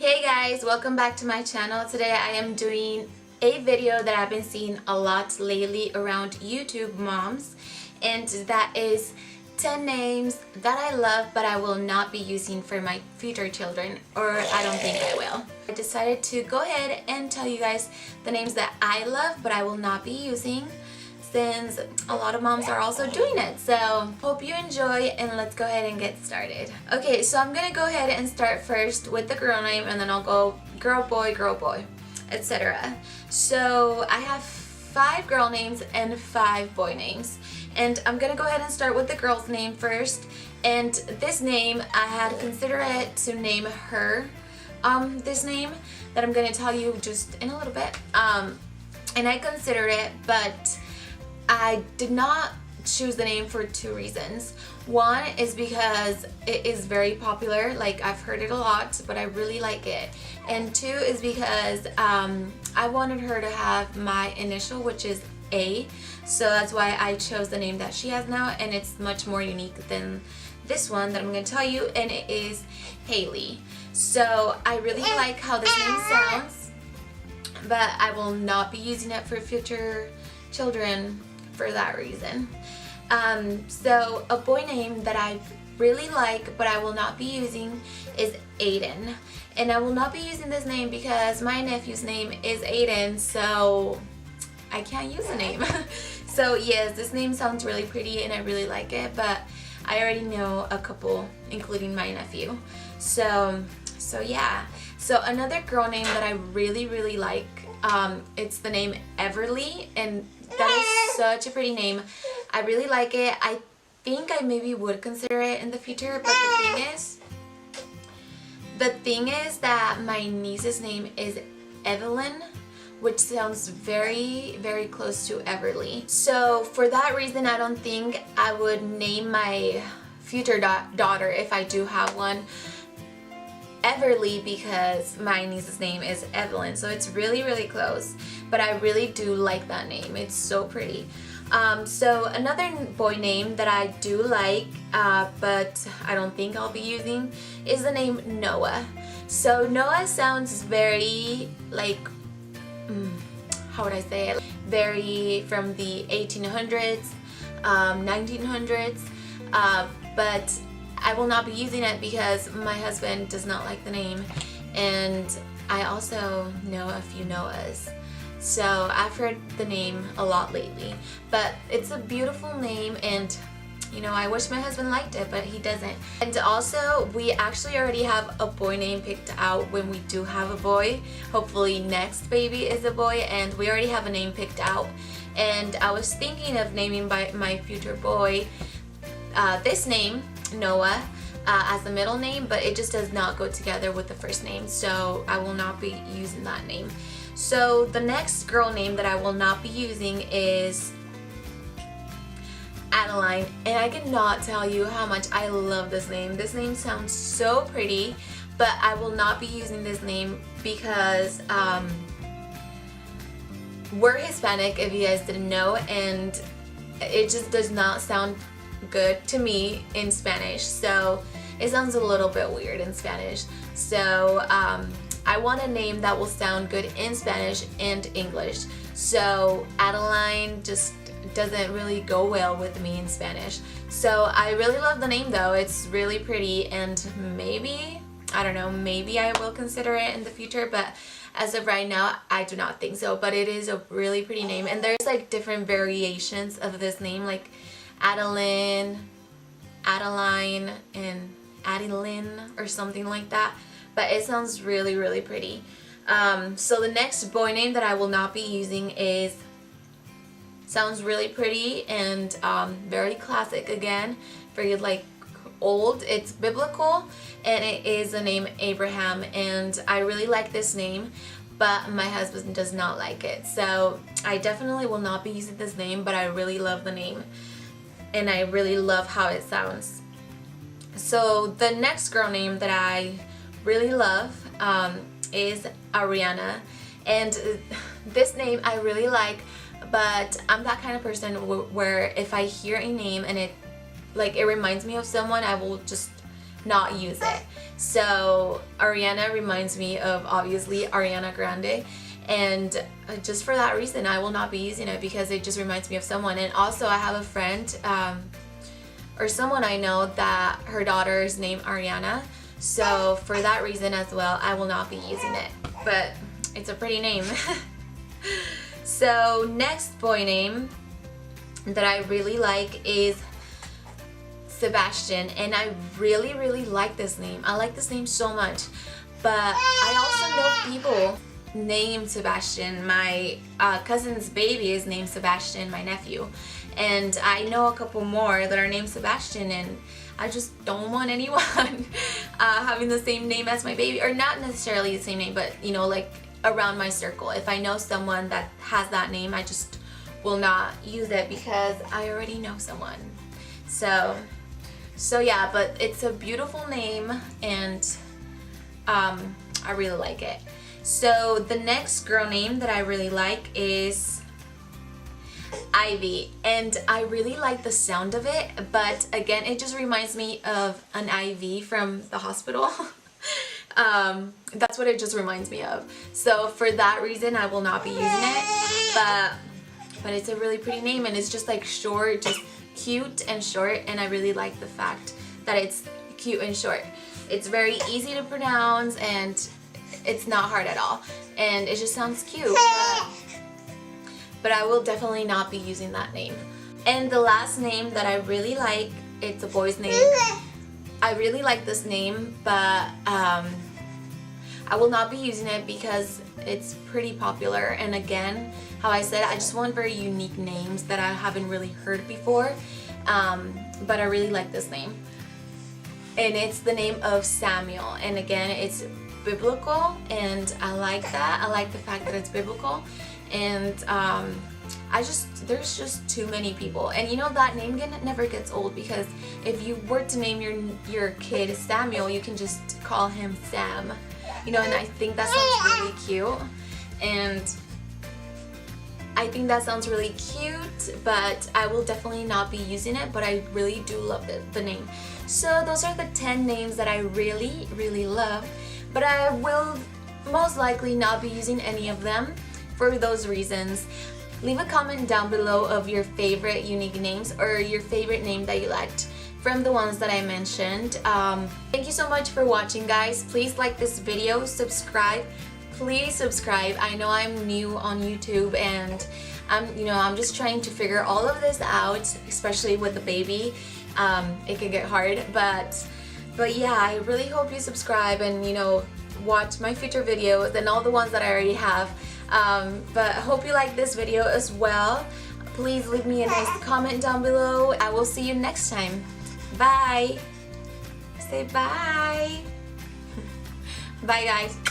Hey guys, welcome back to my channel. Today I am doing a video that I've been seeing a lot lately around YouTube moms, and that is 10 names that I love but I will not be using for my future children, or I don't think I will. I decided to go ahead and tell you guys the names that I love but I will not be using, since a lot of moms are also doing it. So hope you enjoy, and let's go ahead and get started. Okay, so I'm gonna go ahead and start first with the girl name, and then I'll go girl, boy, etc. So I have 5 girl names and 5 boy names, and I'm gonna go ahead and start with the girl's name first. And this name, I had considered it to name her this name that I'm gonna tell you just in a little bit, and I considered it, but I did not choose the name for 2 reasons. One is because it is very popular, like I've heard it a lot, but I really like it. And 2 is because I wanted her to have my initial, which is A, so that's why I chose the name that she has now, and it's much more unique than this one that I'm going to tell you, and it is Haley. So I really like how this name sounds, but I will not be using it for future children for that reason. So a boy name that I really like but I will not be using is Aiden, and I will not be using this name because my nephew's name is Aiden, so I can't use the name. So yes, this name sounds really pretty and I really like it, but I already know a couple, including my nephew. So yeah. So another girl name that I really like, it's the name Everly, and that is such a pretty name. I really like it. I think I maybe would consider it in the future, but the thing is that my niece's name is Adeline, which sounds very close to Everly. So for that reason, I don't think I would name my future daughter, if I do have one, Everly, because my niece's name is Adeline. So it's really close, but I really do like that name. It's so pretty. So another boy name that I do like, but I don't think I'll be using, is the name Noah. So Noah sounds very like, how would I say it? Very from the 1800s, 1900s, but I will not be using it because my husband does not like the name, and I also know a few Noahs. So I've heard the name a lot lately, but it's a beautiful name, and you know, I wish my husband liked it, but he doesn't. And also, we actually already have a boy name picked out when we do have a boy. Hopefully next baby is a boy, and we already have a name picked out. And I was thinking of naming my future boy this name, Noah, as the middle name, but it just does not go together with the first name, so I will not be using that name. So the next girl name that I will not be using is Adeline, and I cannot tell you how much I love this name. This name sounds so pretty, but I will not be using this name because we're Hispanic, if you guys didn't know, and it just does not sound good to me in Spanish. So it sounds a little bit weird in Spanish. So I want a name that will sound good in Spanish and English. So Adeline just doesn't really go well with me in Spanish. So I really love the name though. It's really pretty, and maybe, I don't know, maybe I will consider it in the future, but as of right now, I do not think so. But it is a really pretty name, and there's like different variations of this name, like Adeline, Adeline, and Adeline, or something like that. But it sounds really pretty. So the next boy name that I will not be using sounds really pretty and very classic again, very like old. It's biblical, and it is the name Abraham, and I really like this name, but my husband does not like it. So I definitely will not be using this name, but I really love the name, and I really love how it sounds. So the next girl name that I really love is Ariana, and this name I really like, but I'm that kind of person where if I hear a name and it reminds me of someone, I will just not use it. So Ariana reminds me of obviously Ariana Grande, and just for that reason I will not be using it, because it just reminds me of someone. And also I have a friend or someone I know that her daughter is named Ariana, so for that reason as well I will not be using it, but it's a pretty name. So next boy name that I really like is Sebastien, and I really like this name. I like this name so much, but I also know people named Sebastien. My cousin's baby is named Sebastien, my nephew, and I know a couple more that are named Sebastien, and I just don't want anyone having the same name as my baby, or not necessarily the same name, but you know, like around my circle. If I know someone that has that name, I just will not use it because I already know someone. So yeah, but it's a beautiful name, and I really like it. So the next girl name that I really like is Ivy, and I really like the sound of it, but again, it just reminds me of an IV from the hospital. That's what it just reminds me of. So for that reason, I will not be using it, but it's a really pretty name, and it's just like short, just cute and short, and I really like the fact that it's cute and short. It's very easy to pronounce, and it's not hard at all, and it just sounds cute, but I will definitely not be using that name. And the last name that I really like, it's a boy's name. I really like this name, but I will not be using it because it's pretty popular, and again, how I said, I just want very unique names that I haven't really heard before, but I really like this name, and it's the name of Samuel, and again, it's biblical, and I like that. I like the fact that it's biblical, and there's just too many people, and you know, that name never gets old, because if you were to name your kid Samuel, you can just call him Sam, you know, and I think that sounds really cute, and I think that sounds really cute, but I will definitely not be using it, but I really do love the name. So those are the 10 names that I really love, but I will most likely not be using any of them for those reasons. Leave a comment down below of your favorite unique names, or your favorite name that you liked from the ones that I mentioned. Thank you so much for watching, guys. Please like this video, subscribe. Please subscribe. I know I'm new on YouTube, and I'm just trying to figure all of this out, especially with the baby. It can get hard, but yeah, I really hope you subscribe and watch my future videos and all the ones that I already have. But I hope you like this video as well. Please leave me a nice comment down below. I will see you next time. Bye. Say bye. Bye, guys.